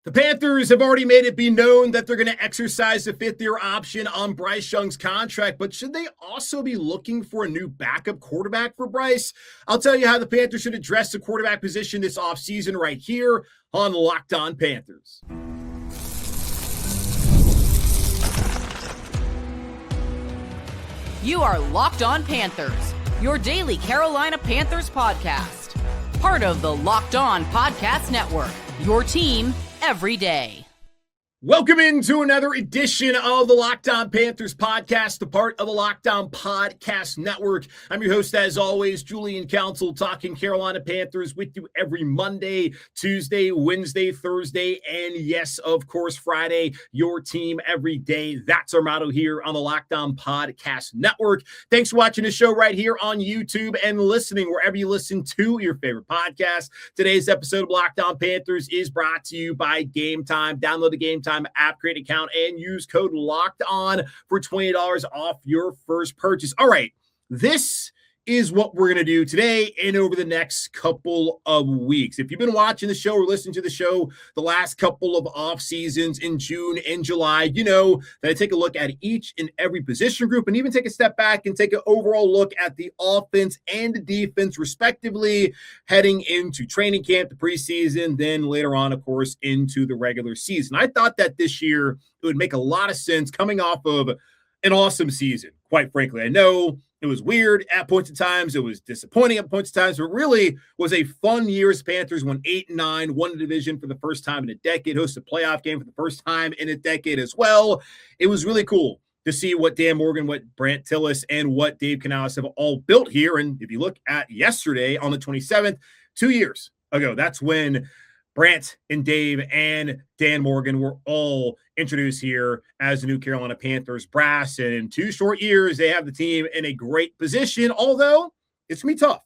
The Panthers have already made it be known that they're going to exercise the fifth-year option on Bryce Young's contract, but should they also be looking for a new backup quarterback for Bryce? I'll tell you how the Panthers should address the quarterback position this offseason right here on Locked On Panthers. You are Locked On Panthers, your daily Carolina Panthers podcast. Part of the Locked On Podcast Network, your team every day. Welcome into another edition of the Locked On Panthers podcast, the part of the Locked On Podcast Network. I'm your host, as always, Julian Council, talking Carolina Panthers with you every Monday, Tuesday, Wednesday, Thursday, and yes, of course, Friday, your team every day. That's our motto here on the Locked On Podcast Network. Thanks for watching the show right here on YouTube and listening wherever you listen to your favorite podcast. Today's episode of Locked On Panthers is brought to you by Game Time. Download the Game Time app, create an account, and use code Locked On for $20 off your first purchase. All right, this is what we're going to do today and over the next couple of weeks. If you've been watching the show or listening to the show the last couple of off seasons in June and July, you know that I take a look at each and every position group and even take a step back and take an overall look at the offense and the defense respectively heading into training camp, the preseason, then later on, of course, into the regular season. I thought that this year it would make a lot of sense coming off of an awesome season, quite frankly. I know it was weird at points of times. It was disappointing at points of times, but really was a fun year as Panthers won 8-9, won the division for the first time in a decade, hosted a playoff game for the first time in a decade as well. It was really cool to see what Dan Morgan, what Brant Tillis, and what Dave Canales have all built here. And if you look at yesterday on the 27th, 2 years ago, that's when Brant and Dave and Dan Morgan were all introduced here as the new Carolina Panthers brass. And in 2 short years, they have the team in a great position, although it's going to be tough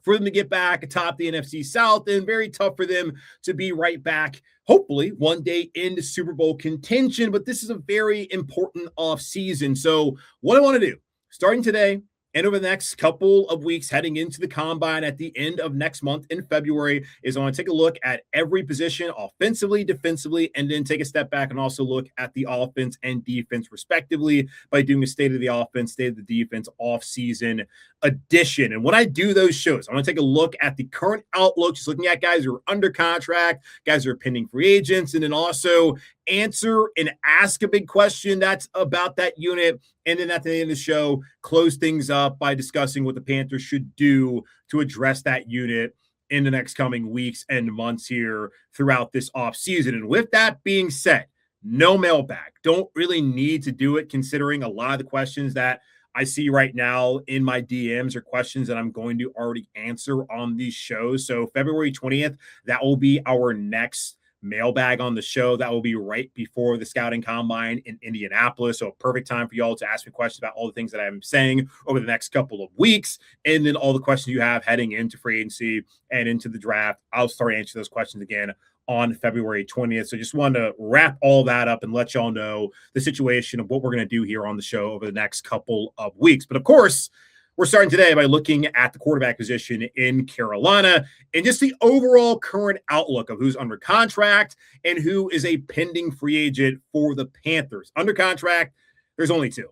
for them to get back atop the NFC South and very tough for them to be right back, hopefully, one day into Super Bowl contention. But this is a very important offseason. So what I want to do, starting today, and over the next couple of weeks heading into the combine at the end of next month in February is I want to take a look at every position offensively, defensively, and then take a step back and also look at the offense and defense respectively by doing a state of the offense, state of the defense off-season edition. And when I do those shows, I want to take a look at the current outlook, just looking at guys who are under contract, guys who are pending free agents, and then also answer and ask a big question that's about that unit. And then at the end of the show, close things up by discussing what the Panthers should do to address that unit in the next coming weeks and months here throughout this offseason. And with that being said, no mailbag. Don't really need to do it considering a lot of the questions that I see right now in my DMs are questions that I'm going to already answer on these shows. So February 20th, that will be our next mailbag on the show. That will be right before the scouting combine in Indianapolis. So a perfect time for y'all to ask me questions about all the things that I'm saying over the next couple of weeks. And then all the questions you have heading into free agency and into the draft, I'll start answering those questions again on February 20th. So just wanted to wrap all that up and let y'all know the situation of what we're going to do here on the show over the next couple of weeks. But of course, we're starting today by looking at the quarterback position in Carolina and just the overall current outlook of who's under contract and who is a pending free agent for the Panthers. Under contract, there's only 2,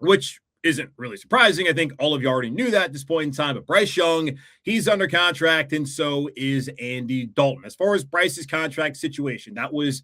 which isn't really surprising. I think all of you already knew that at this point in time, but Bryce Young, he's under contract, and so is Andy Dalton. As far as Bryce's contract situation, that was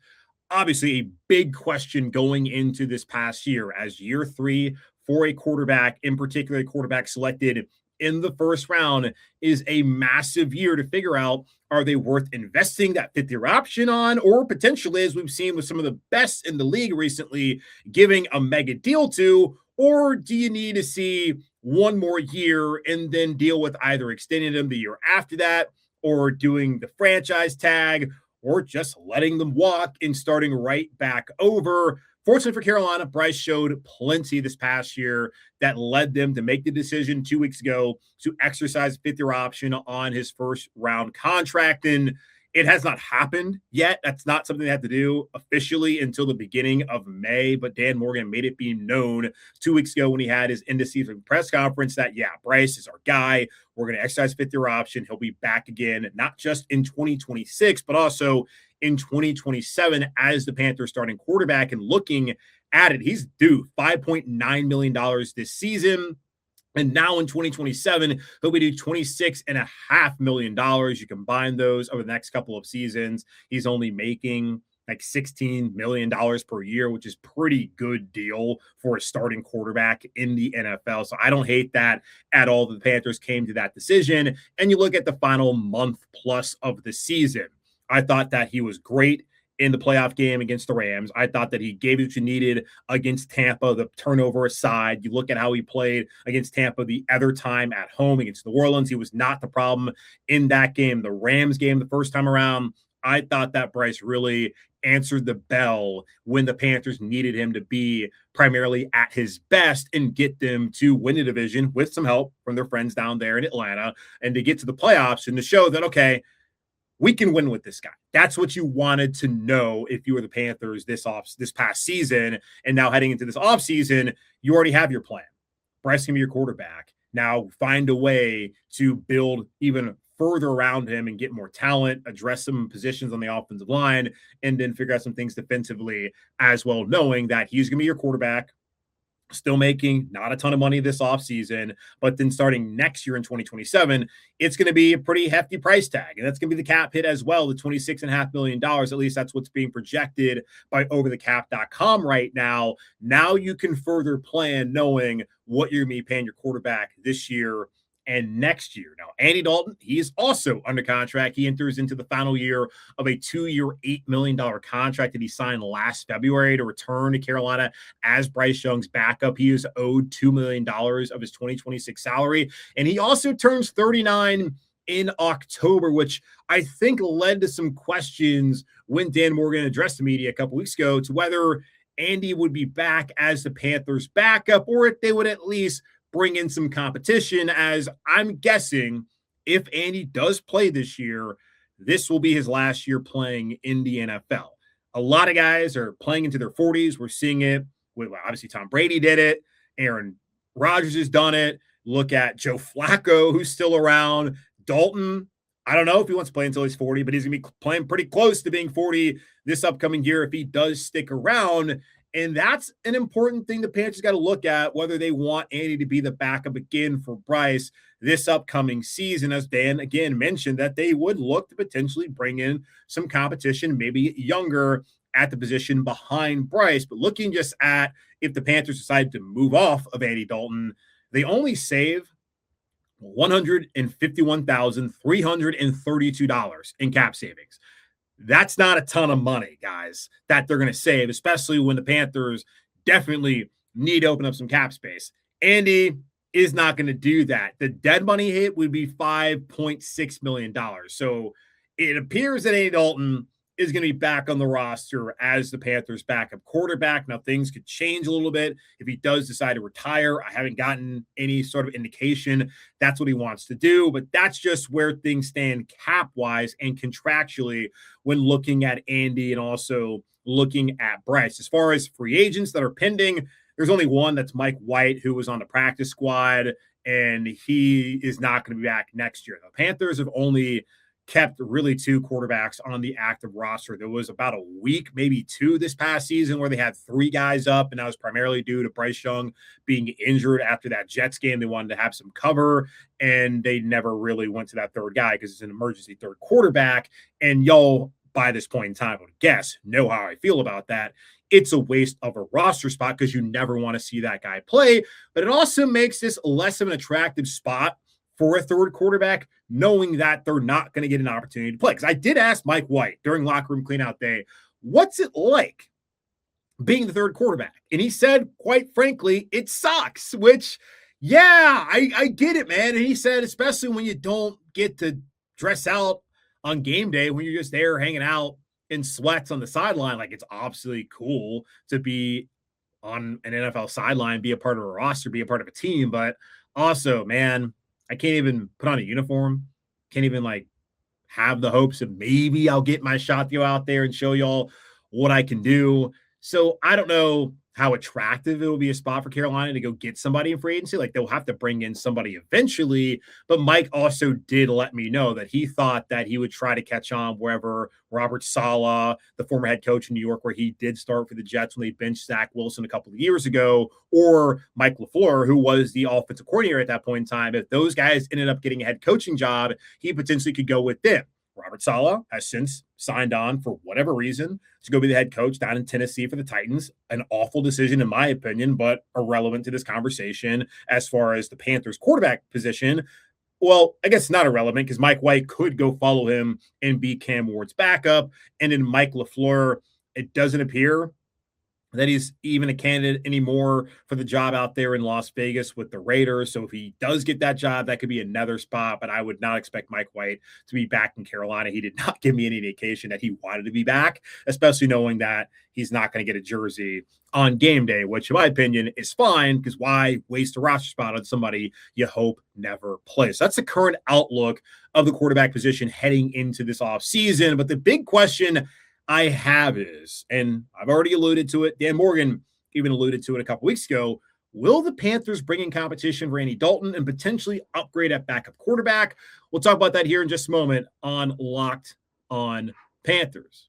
obviously a big question going into this past year as year 3 for a quarterback, in particular, a quarterback selected in the first round, is a massive year to figure out, are they worth investing that 5th-year option on, or potentially, as we've seen with some of the best in the league recently, giving a mega deal to, or do you need to see one more year and then deal with either extending them the year after that, or doing the franchise tag, or just letting them walk and starting right back over? Fortunately for Carolina, Bryce showed plenty this past year that led them to make the decision 2 weeks ago to exercise 5th-year option on his first-round contract. And it has not happened yet. That's not something they have to do officially until the beginning of May. But Dan Morgan made it be known 2 weeks ago when he had his end-of-season press conference that, yeah, Bryce is our guy. We're going to exercise 5th-year option. He'll be back again, not just in 2026, but also in 2027 as the Panthers starting quarterback. And looking at it, he's due $5.9 million this season. And now in 2027, he'll be due $26.5 million. You combine those over the next couple of seasons, he's only making like $16 million per year, which is pretty good deal for a starting quarterback in the NFL. So I don't hate that at all. The Panthers came to that decision. And you look at the final month plus of the season. I thought that he was great in the playoff game against the Rams. I thought that he gave you what you needed against Tampa, the turnover aside. You look at how he played against Tampa the other time at home against New Orleans. He was not the problem in that game. The Rams game the first time around, I thought that Bryce really answered the bell when the Panthers needed him to be primarily at his best and get them to win the division with some help from their friends down there in Atlanta and to get to the playoffs and to show that, okay, we can win with this guy. That's what you wanted to know if you were the Panthers this past season. And now heading into this offseason, you already have your plan. Bryce can be your quarterback. Now find a way to build even further around him and get more talent, address some positions on the offensive line, and then figure out some things defensively as well, knowing that he's going to be your quarterback, still making not a ton of money this offseason, but then starting next year in 2027, it's going to be a pretty hefty price tag. And that's going to be the cap hit as well, the $26.5 million. At least that's what's being projected by overthecap.com right now. Now you can further plan knowing what you're going to be paying your quarterback this year and next year. Now, Andy Dalton, he is also under contract. He enters into the final year of a 2-year, $8 million contract that he signed last February to return to Carolina as Bryce Young's backup. He is owed $2 million of his 2026 salary. And he also turns 39 in October, which I think led to some questions when Dan Morgan addressed the media a couple weeks ago to whether Andy would be back as the Panthers' backup or if they would at least bring in some competition, as I'm guessing if Andy does play this year, this will be his last year playing in the NFL. A lot of guys are playing into their 40s. We're seeing it with, obviously, Tom Brady did it. Aaron Rodgers has done it. Look at Joe Flacco, who's still around. Dalton, I don't know if he wants to play until he's 40, but he's going to be playing pretty close to being 40 this upcoming year if he does stick around. And that's an important thing the Panthers got to look at, whether they want Andy to be the backup again for Bryce this upcoming season, as Dan again mentioned that they would look to potentially bring in some competition, maybe younger at the position behind Bryce. But looking just at if the Panthers decide to move off of Andy Dalton, they only save $151,332 in cap savings. That's not a ton of money, guys, that they're going to save, especially when the Panthers definitely need to open up some cap space. Andy is not going to do that. The dead money hit would be $5.6 million. So it appears that Andy Dalton is going to be back on the roster as the Panthers' backup quarterback. Now, things could change a little bit if he does decide to retire. I haven't gotten any sort of indication that's what he wants to do, but that's just where things stand cap-wise and contractually when looking at Andy and also looking at Bryce. As far as free agents that are pending, there's only one. That's Mike White, who was on the practice squad, and he is not going to be back next year. The Panthers have only kept really 2 quarterbacks on the active roster. There was about a week, maybe 2 this past season where they had 3 guys up, and that was primarily due to Bryce Young being injured after that Jets game. They wanted to have some cover, and they never really went to that third guy because it's an emergency third quarterback. And y'all, by this point in time, I would guess, know how I feel about that. It's a waste of a roster spot because you never want to see that guy play, but it also makes this less of an attractive spot for a third quarterback, knowing that they're not going to get an opportunity to play. Because I did ask Mike White during locker room cleanout day, what's it like being the third quarterback? And he said, quite frankly, it sucks, which, yeah, I get it, man. And he said, especially when you don't get to dress out on game day, when you're just there hanging out in sweats on the sideline, like it's obviously cool to be on an NFL sideline, be a part of a roster, be a part of a team. But also, man, I can't even put on a uniform. Can't even like have the hopes of maybe I'll get my shot to go out there and show y'all what I can do. So I don't know how attractive it will be a spot for Carolina to go get somebody in free agency. Like they'll have to bring in somebody eventually. But Mike also did let me know that he thought that he would try to catch on wherever Robert Saleh, the former head coach in New York, where he did start for the Jets when they benched Zach Wilson a couple of years ago, or Mike LaFleur, who was the offensive coordinator at that point in time. If those guys ended up getting a head coaching job, he potentially could go with them. Robert Saleh has since signed on for whatever reason to go be the head coach down in Tennessee for the Titans. An awful decision, in my opinion, but irrelevant to this conversation as far as the Panthers quarterback position. Well, I guess not irrelevant because Mike White could go follow him and be Cam Ward's backup. And in Mike LaFleur, it doesn't appear that he's even a candidate anymore for the job out there in Las Vegas with the Raiders. So if he does get that job, that could be another spot, but I would not expect Mike White to be back in Carolina. He did not give me any indication that he wanted to be back, especially knowing that he's not going to get a jersey on game day, which in my opinion is fine because why waste a roster spot on somebody you hope never plays? That's the current outlook of the quarterback position heading into this offseason. But the big question I have is, and I've already alluded to it, Dan Morgan even alluded to it a couple weeks ago, will the Panthers bring in competition for Andy Dalton and potentially upgrade at backup quarterback? We'll talk about that here in just a moment on Locked on Panthers.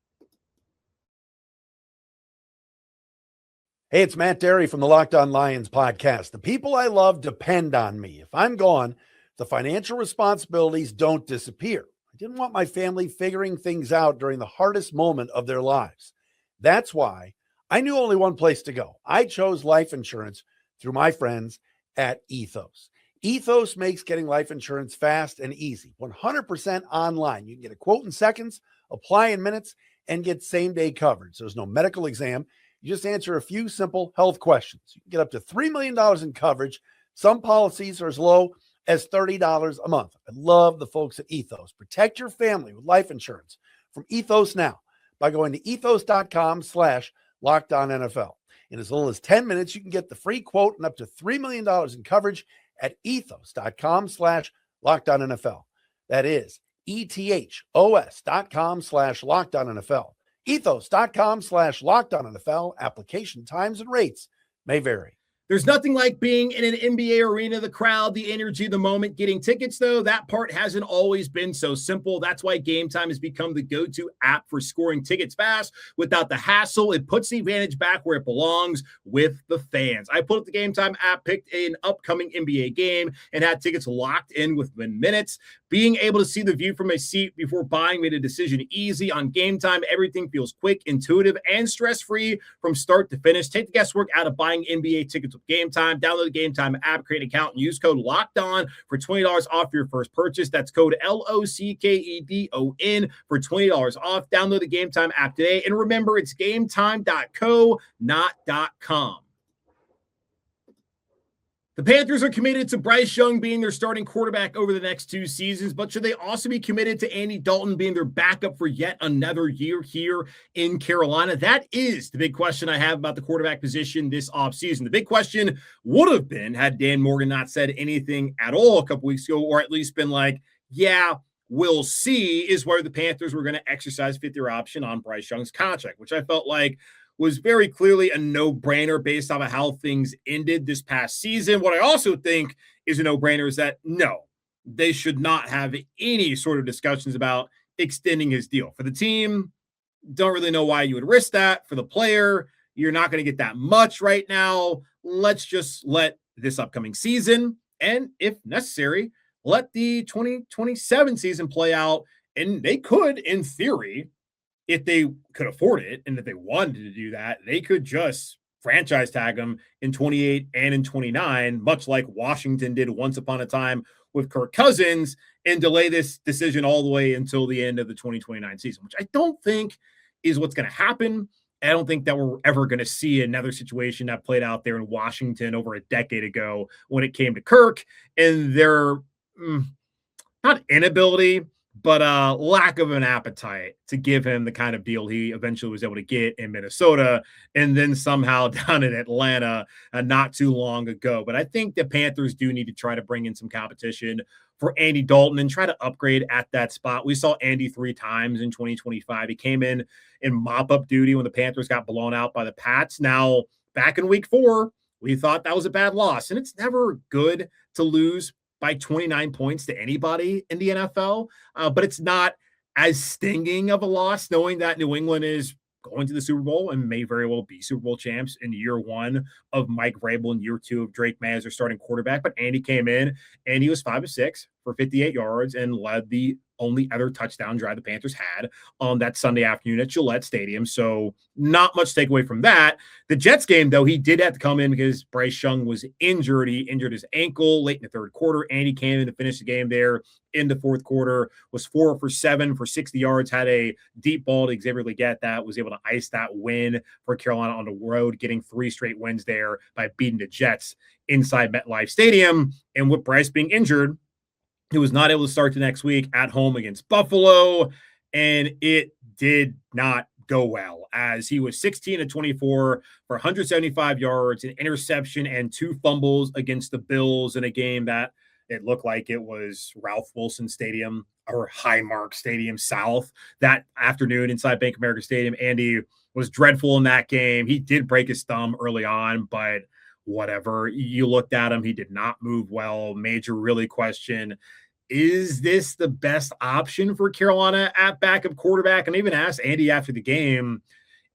Hey, it's Matt Derry from the Locked On Lions podcast. The people I love depend on me. If I'm gone, the financial responsibilities don't disappear. I didn't want my family figuring things out during the hardest moment of their lives. That's why I knew only one place to go. I chose life insurance through my friends at Ethos. Ethos makes getting life insurance fast and easy, 100% online. You can get a quote in seconds, apply in minutes, and get same-day coverage. There's no medical exam. You just answer a few simple health questions. You can get up to $3 million in coverage. Some policies are as low as $30 a month. I love the folks at Ethos. Protect your family with life insurance from Ethos now by going to ethos.com/LockedOnNFL. In as little as 10 minutes, you can get the free quote and up to $3 million in coverage at ethos.com/LockedOnNFL. That is ethos.com/LockedOnNFL. Ethos.com/LockedOnNFL. Application times and rates may vary. There's nothing like being in an NBA arena, the crowd, the energy, the moment. Getting tickets, though, that part hasn't always been so simple. That's why Game Time has become the go-to app for scoring tickets fast without the hassle. It puts the advantage back where it belongs with the fans. I pulled up the Game Time app, picked an upcoming NBA game, and had tickets locked in within minutes. Being able to see the view from a seat before buying made a decision easy. On Game Time, everything feels quick, intuitive, and stress-free from start to finish. Take the guesswork out of buying NBA tickets with Game Time. Download the Game Time app, create an account, and use code LOCKEDON for $20 off your first purchase. That's code LOCKEDON for $20 off. Download the Game Time app today. And remember, it's gametime.co, not .com. The Panthers are committed to Bryce Young being their starting quarterback over the next 2 seasons, but should they also be committed to Andy Dalton being their backup for yet another year here in Carolina? That is the big question I have about the quarterback position this offseason. The big question would have been had Dan Morgan not said anything at all a couple weeks ago, or at least been like, yeah, we'll see, is whether the Panthers were going to exercise fifth-year option on Bryce Young's contract, which I felt like was very clearly a no-brainer based on how things ended this past season. What I also think is a no-brainer is that, no, they should not have any sort of discussions about extending his deal. For the team, don't really know why you would risk that. For the player, you're not going to get that much right now. Let's just let this upcoming season, and if necessary, let the 2027 season play out. And they could, in theory, if they could afford it and if they wanted to do that, they could just franchise tag him in 28 and in 29, much like Washington did once upon a time with Kirk Cousins, and delay this decision all the way until the end of the 2029 season, which I don't think is what's going to happen. I don't think that we're ever going to see another situation that played out there in Washington over a decade ago when it came to Kirk and their not inability, but lack of an appetite to give him the kind of deal he eventually was able to get in Minnesota and then somehow down in Atlanta not too long ago. But I think the Panthers do need to try to bring in some competition for Andy Dalton and try to upgrade at that spot. We saw Andy 3 times in 2025. He came in mop-up duty when the Panthers got blown out by the Pats. Now, back in week 4, we thought that was a bad loss. And it's never good to lose by 29 points to anybody in the NFL, but it's not as stinging of a loss knowing that New England is going to the Super Bowl and may very well be Super Bowl champs in year 1 of Mike Vrabel and year 2 of Drake May as their starting quarterback. But Andy came in and he was 5 of 6 for 58 yards and led the only other touchdown drive the Panthers had on that Sunday afternoon at Gillette Stadium. So not much takeaway from that. The Jets game, though, he did have to come in because Bryce Young was injured. He injured his ankle late in the third quarter. Andy came in to finish the game there in the fourth quarter, was 4 for 7 for 60 yards, had a deep ball to Xavier Legette that was able to ice that win for Carolina on the road, getting 3 straight wins there by beating the Jets inside MetLife Stadium. And with Bryce being injured, he was not able to start the next week at home against Buffalo, and it did not go well as he was 16 of 24 for 175 yards, an interception, and 2 fumbles against the Bills in a game that it looked like it was Ralph Wilson Stadium or Highmark Stadium South that afternoon inside Bank of America Stadium. Andy was dreadful in that game. He did break his thumb early on, but whatever. You looked at him, he did not move well. Made you really question, is this the best option for Carolina at backup quarterback? And I even asked Andy after the game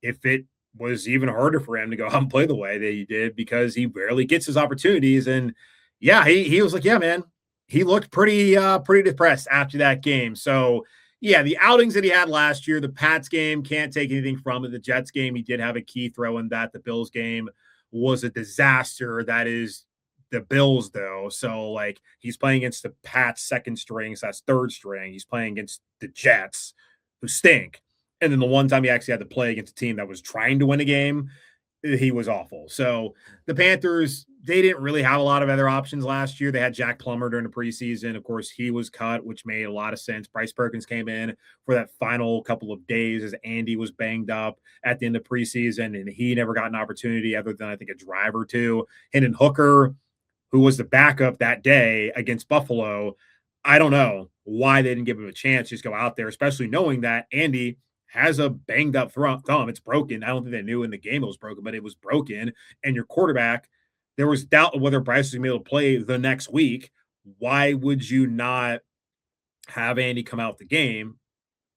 if it was even harder for him to go out and play the way that he did because he barely gets his opportunities. And yeah, he was like, yeah, man, he looked pretty depressed after that game. So yeah, the outings that he had last year, the Pats game, can't take anything from it. The Jets game, he did have a key throw in that. The Bills game was a disaster. That is the Bills, though. So, like, he's playing against the Pats second string, so that's third string. He's playing against the Jets, who stink. And then the one time he actually had to play against a team that was trying to win a game, he was awful. So the Panthers, they didn't really have a lot of other options last year. They had Jack Plummer during the preseason. Of course, he was cut, which made a lot of sense. Bryce Perkins came in for that final couple of days as Andy was banged up at the end of preseason, and he never got an opportunity other than, I think, a drive or two. Hendon Hooker, who was the backup that day against Buffalo, I don't know why they didn't give him a chance. Just go out there, especially knowing that Andy has a banged up thumb. It's broken. I don't think they knew in the game it was broken, but it was broken. And your quarterback, there was doubt of whether Bryce was going to be able to play the next week. Why would you not have Andy come out the game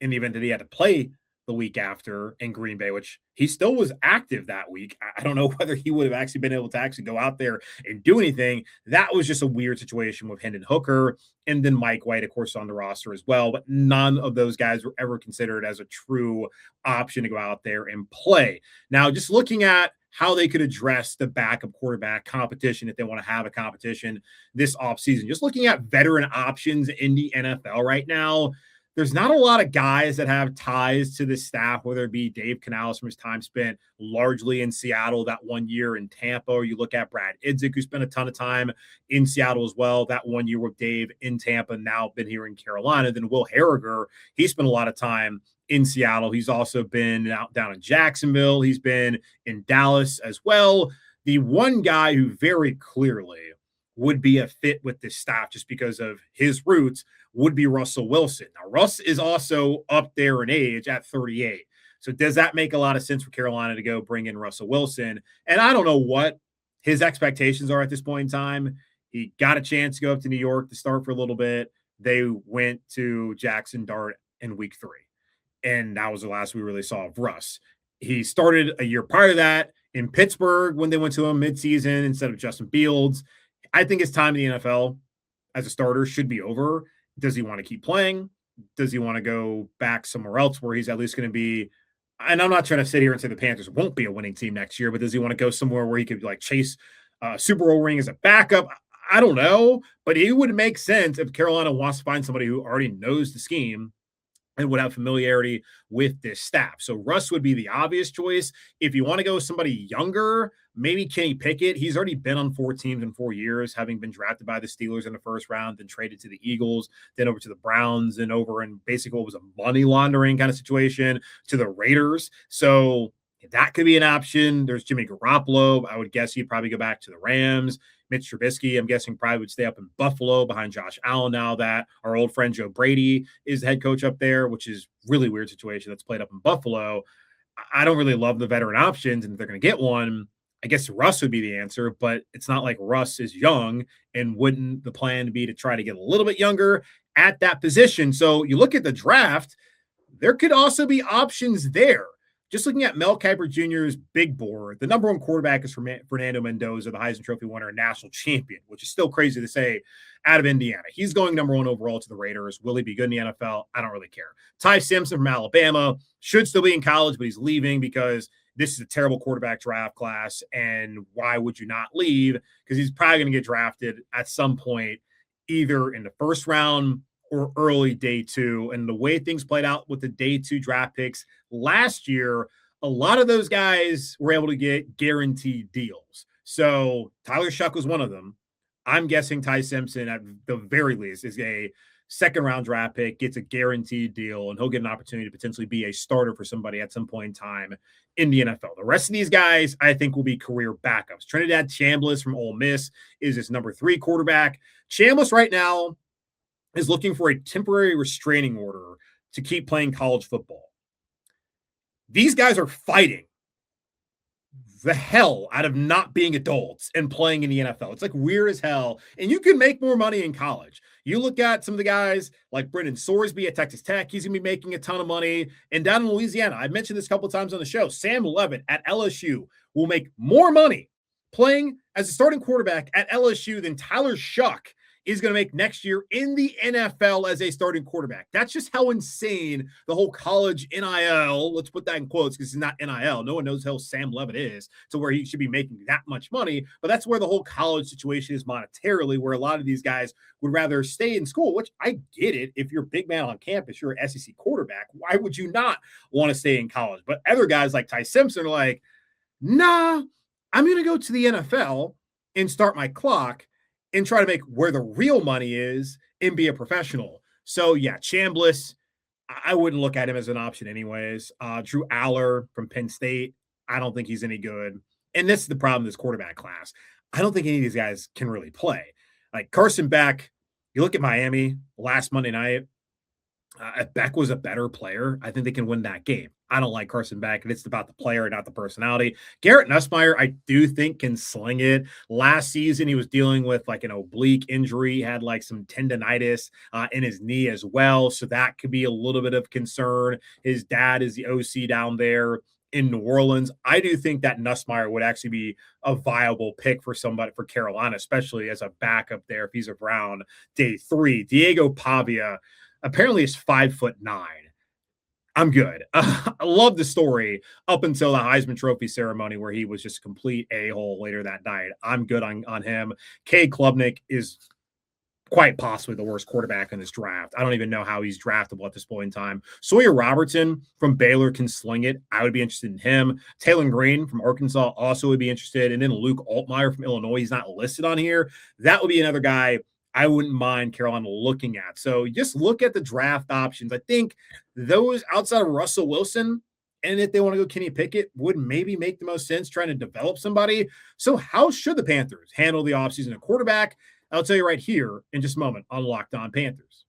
in the event that he had to play the week after in Green Bay, which he still was active that week? I don't know whether he would have actually been able to actually go out there and do anything. That was just a weird situation with Hendon Hooker, and then Mike White, of course, on the roster as well. But none of those guys were ever considered as a true option to go out there and play. Now, just looking at how they could address the backup quarterback competition if they want to have a competition this offseason, just looking at veteran options in the NFL right now, there's not a lot of guys that have ties to the staff, whether it be Dave Canales from his time spent largely in Seattle that 1 year in Tampa, or you look at Brad Idzik, who spent a ton of time in Seattle as well, that 1 year with Dave in Tampa, now been here in Carolina. Then Will Harriger, he spent a lot of time in Seattle. He's also been down in Jacksonville. He's been in Dallas as well. The one guy who very clearly would be a fit with this staff just because of his roots would be Russell Wilson. Now, Russ is also up there in age at 38. So does that make a lot of sense for Carolina to go bring in Russell Wilson? And I don't know what his expectations are at this point in time. He got a chance to go up to New York to start for a little bit. They went to Jackson Dart in week 3. And that was the last we really saw of Russ. He started a year prior to that in Pittsburgh when they went to him midseason instead of Justin Fields. I think his time in the NFL as a starter should be over. Does he want to keep playing? Does he want to go back somewhere else where he's at least going to be? And I'm not trying to sit here and say the Panthers won't be a winning team next year, but does he want to go somewhere where he could like chase a Super Bowl ring as a backup? I don't know, but it would make sense if Carolina wants to find somebody who already knows the scheme and would have familiarity with this staff. So Russ would be the obvious choice. If you want to go with somebody younger, maybe Kenny Pickett. He's already been on 4 teams in 4 years, having been drafted by the Steelers in the first round, then traded to the Eagles, then over to the Browns, and over in basically what was a money laundering kind of situation to the Raiders. So that could be an option. There's Jimmy Garoppolo. I would guess he'd probably go back to the Rams. Mitch Trubisky, I'm guessing, probably would stay up in Buffalo behind Josh Allen now that our old friend Joe Brady is the head coach up there, which is really weird situation that's played up in Buffalo. I don't really love the veteran options, and if they're going to get one, I guess Russ would be the answer, but it's not like Russ is young, and wouldn't the plan be to try to get a little bit younger at that position? So you look at the draft, there could also be options there. Just looking at Mel Kiper Jr.'s big board, the number one quarterback is Fernando Mendoza, the Heisman Trophy winner and national champion, which is still crazy to say, out of Indiana. He's going number one overall to the Raiders. Will he be good in the NFL? I don't really care. Ty Simpson from Alabama should still be in college, but he's leaving because this is a terrible quarterback draft class. And why would you not leave? Because he's probably going to get drafted at some point, either in the first round or early day two. And the way things played out with the day two draft picks last year, a lot of those guys were able to get guaranteed deals. So Tyler Shuck was one of them. I'm guessing Ty Simpson, at the very least, is a second round draft pick, gets a guaranteed deal, and he'll get an opportunity to potentially be a starter for somebody at some point in time in the NFL. The rest of these guys, I think, will be career backups. Trinidad Chambliss from Ole Miss is his number 3 quarterback. Chambliss right now is looking for a temporary restraining order to keep playing college football. These guys are fighting the hell out of not being adults and playing in the NFL. It's like weird as hell. And you can make more money in college. You look at some of the guys like Brendan Sorsby at Texas Tech. He's going to be making a ton of money. And down in Louisiana, I've mentioned this a couple of times on the show, Sam Levitt at LSU will make more money playing as a starting quarterback at LSU than Tyler Shuck is going to make next year in the NFL as a starting quarterback. That's just how insane the whole college NIL, let's put that in quotes because it's not NIL. No one knows how Sam Levitt is to where he should be making that much money. But that's where the whole college situation is monetarily, where a lot of these guys would rather stay in school, which I get it. If you're a big man on campus, you're an SEC quarterback, why would you not want to stay in college? But other guys like Ty Simpson are like, nah, I'm going to go to the NFL and start my clock and try to make where the real money is and be a professional. So, yeah, Chambliss, I wouldn't look at him as an option anyways. Drew Aller from Penn State, I don't think he's any good. And this is the problem with this quarterback class. I don't think any of these guys can really play. Like Carson Beck, you look at Miami last Monday night, if Beck was a better player, I think they can win that game. I don't like Carson Beck, and it's about the player, not the personality. Garrett Nussmeier, I do think, can sling it. Last season, he was dealing with like an oblique injury. He had like some tendonitis in his knee as well, so that could be a little bit of concern. His dad is the OC down there in New Orleans. I do think that Nussmeier would actually be a viable pick for somebody for Carolina, especially as a backup there if he's around day 3. Diego Pavia apparently is 5'9". I'm good. I love the story up until the Heisman Trophy ceremony where he was just a complete a-hole later that night. I'm good on him. Cade Klubnik is quite possibly the worst quarterback in this draft. I don't even know how he's draftable at this point in time. Sawyer Robertson from Baylor can sling it. I would be interested in him. Taylor Green from Arkansas also would be interested. And then Luke Altmaier from Illinois. He's not listed on here. That would be another guy I wouldn't mind Carolina looking at. So just look at the draft options. I think those outside of Russell Wilson, and if they want to go Kenny Pickett, would maybe make the most sense trying to develop somebody. So how should the Panthers handle the offseason at quarterback? I'll tell you right here in just a moment on Locked On Panthers.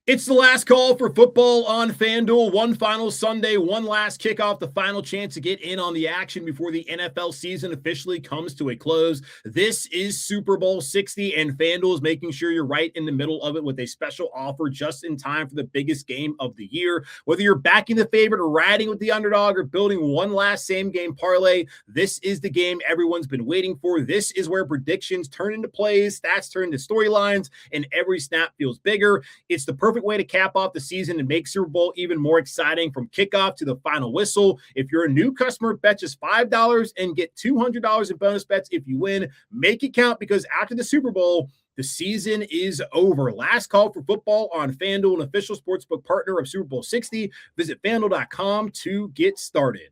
It's the last call for football on FanDuel. One final Sunday, one last kickoff, the final chance to get in on the action before the NFL season officially comes to a close. This is Super Bowl 60, and FanDuel is making sure you're right in the middle of it with a special offer just in time for the biggest game of the year. Whether you're backing the favorite or riding with the underdog or building one last same-game parlay, this is the game everyone's been waiting for. This is where predictions turn into plays, stats turn into storylines, and every snap feels bigger. It's the perfect way to cap off the season and make Super Bowl even more exciting from kickoff to the final whistle. If you're a new customer, bet just $5 and get $200 in bonus bets if you win. Make it count, because after the Super Bowl, the season is over. Last call for football on FanDuel, an official sportsbook partner of Super Bowl 60. Visit FanDuel.com to get started.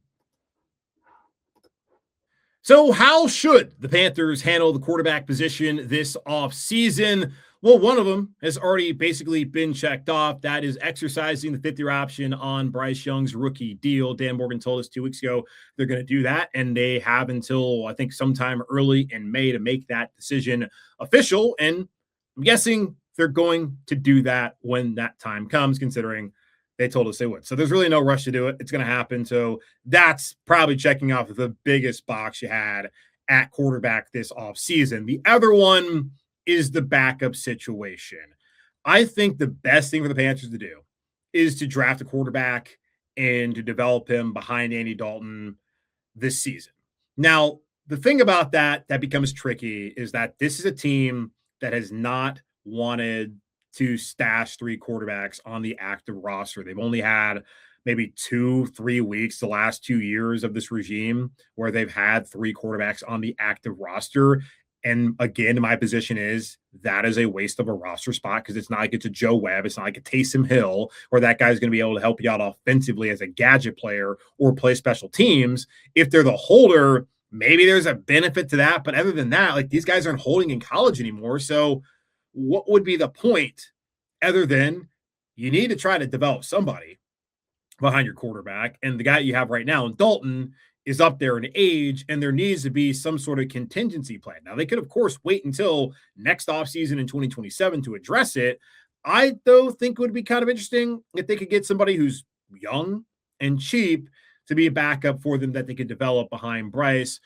So how should the Panthers handle the quarterback position this offseason? Well, one of them has already basically been checked off. That is exercising the 5th-year option on Bryce Young's rookie deal. Dan Morgan told us 2 weeks ago they're going to do that, and they have until, I think, sometime early in May to make that decision official. And I'm guessing they're going to do that when that time comes, considering they told us they would. So there's really no rush to do it. It's going to happen. So that's probably checking off the biggest box you had at quarterback this offseason. The other one is the backup situation. I think the best thing for the Panthers to do is to draft a quarterback and to develop him behind Andy Dalton this season. Now, the thing about that becomes tricky is that this is a team that has not wanted to stash 3 quarterbacks on the active roster. They've only had maybe 2-3 weeks the last 2 years of this regime where they've had 3 quarterbacks on the active roster. And again, my position is that is a waste of a roster spot because it's not like it's a Joe Webb. It's not like a Taysom Hill where that guy's going to be able to help you out offensively as a gadget player or play special teams. If they're the holder, maybe there's a benefit to that. But other than that, like these guys aren't holding in college anymore. So what would be the point other than you need to try to develop somebody behind your quarterback? And the guy you have right now in Dalton is up there in age, and there needs to be some sort of contingency plan. Now, they could, of course, wait until next offseason in 2027 to address it. I, though, think it would be kind of interesting if they could get somebody who's young and cheap to be a backup for them that they could develop behind Bryce.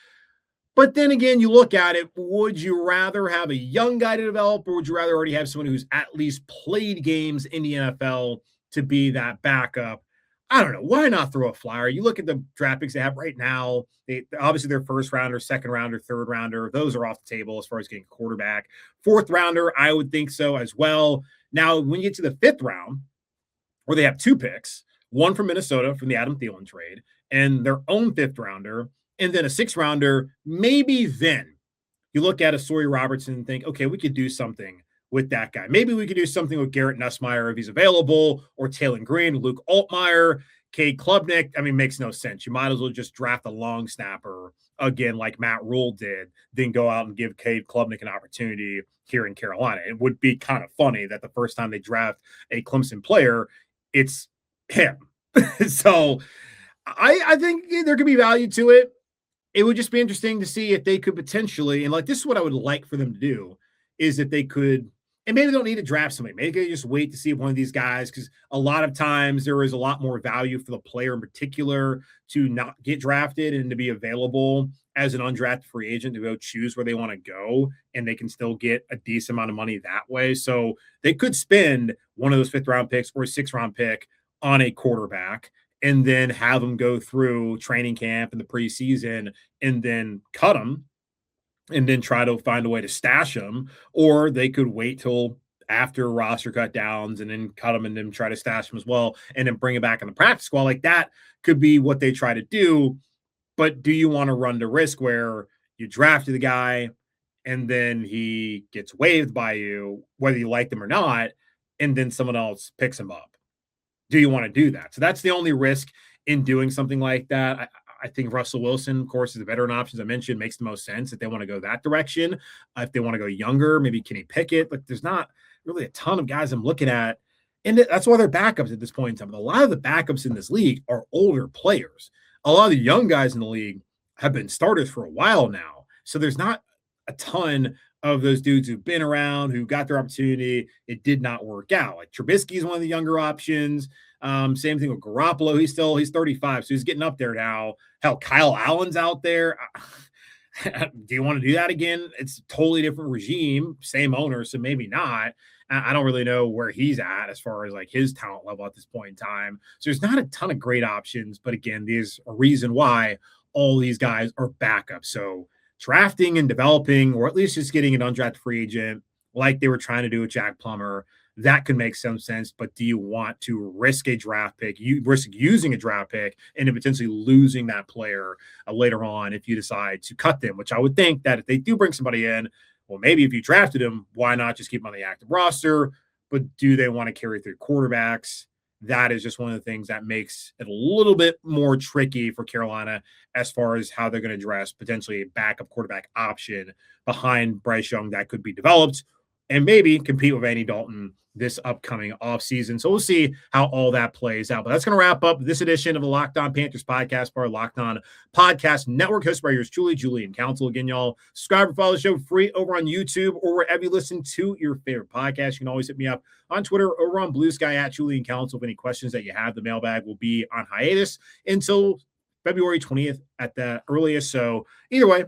But then again, you look at it, would you rather have a young guy to develop, or would you rather already have someone who's at least played games in the NFL to be that backup? I don't know. Why not throw a flyer? You look at the draft picks they have right now. Obviously, their first rounder, second rounder, third rounder, those are off the table as far as getting a quarterback. Fourth rounder, I would think so as well. Now, when you get to the 5th round, where they have 2 picks, one from Minnesota from the Adam Thielen trade, and their own 5th rounder, and then a 6th rounder, maybe then you look at a Sawyer Robertson and think, okay, we could do something with that guy. Maybe we could do something with Garrett Nussmeier if he's available, or Taylor Green, Luke Altmaier, Cade Klubnik. I mean, makes no sense. You might as well just draft a long snapper again, like Matt Rule did, then go out and give Cade Klubnik an opportunity here in Carolina. It would be kind of funny that the first time they draft a Clemson player, it's him. So I think there could be value to it. It would just be interesting to see if they could potentially, and like this is what I would like for them to do, is that they could, and maybe they don't need to draft somebody. Maybe they just wait to see if one of these guys, because a lot of times there is a lot more value for the player in particular to not get drafted and to be available as an undrafted free agent to go choose where they want to go, and they can still get a decent amount of money that way. So they could spend one of those 5th round picks or a 6th round pick on a quarterback and then have them go through training camp and the preseason and then cut them and then try to find a way to stash them. Or they could wait till after roster cut downs and then cut them and then try to stash them as well and then bring it back in the practice squad. Like that could be what they try to do. But do you want to run the risk where you drafted the guy and then he gets waived by you, whether you like them or not, and then someone else picks him up? Do you want to do that? So that's the only risk in doing something like that. I think Russell Wilson, of course, is the veteran options I mentioned, makes the most sense if they want to go that direction. If they want to go younger, maybe Kenny Pickett. Like there's not really a ton of guys I'm looking at. And that's why they're backups at this point in time. But a lot of the backups in this league are older players. A lot of the young guys in the league have been starters for a while now. So there's not a ton of those dudes who've been around, who got their opportunity. It did not work out. Like Trubisky is one of the younger options. Same thing with Garoppolo. He's 35, so he's getting up there now. Hell, Kyle Allen's out there. Do you want to do that again? It's a totally different regime, same owner, so maybe not. I don't really know where he's at as far as like his talent level at this point in time. So there's not a ton of great options, but again, there's a reason why all these guys are backups. So drafting and developing, or at least just getting an undrafted free agent like they were trying to do with Jack Plummer, that could make some sense. But do you want to risk a draft pick? You risk using a draft pick and then potentially losing that player later on if you decide to cut them, which I would think that if they do bring somebody in, well, maybe if you drafted him, why not just keep him on the active roster? But do they want to carry through quarterbacks? That is just one of the things that makes it a little bit more tricky for Carolina as far as how they're going to address potentially a backup quarterback option behind Bryce Young that could be developed and maybe compete with Andy Dalton this upcoming offseason. So we'll see how all that plays out. But that's going to wrap up this edition of the Locked On Panthers podcast, part of Locked On Podcast Network, hosted by yours truly, Julian Council. Again, y'all, subscribe or follow the show free over on YouTube or wherever you listen to your favorite podcast. You can always hit me up on Twitter or on Blue Sky at Julian Council. If any questions that you have, the mailbag will be on hiatus until February 20th at the earliest. So either way,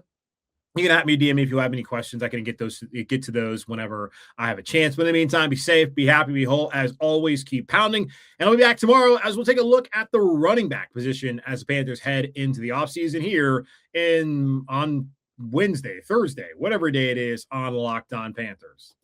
you can at me, DM me if you have any questions. I can get to those whenever I have a chance. But in the meantime, be safe, be happy, be whole. As always, keep pounding. And I'll be back tomorrow as we'll take a look at the running back position as the Panthers head into the offseason here on Wednesday, Thursday, whatever day it is on Locked On Panthers.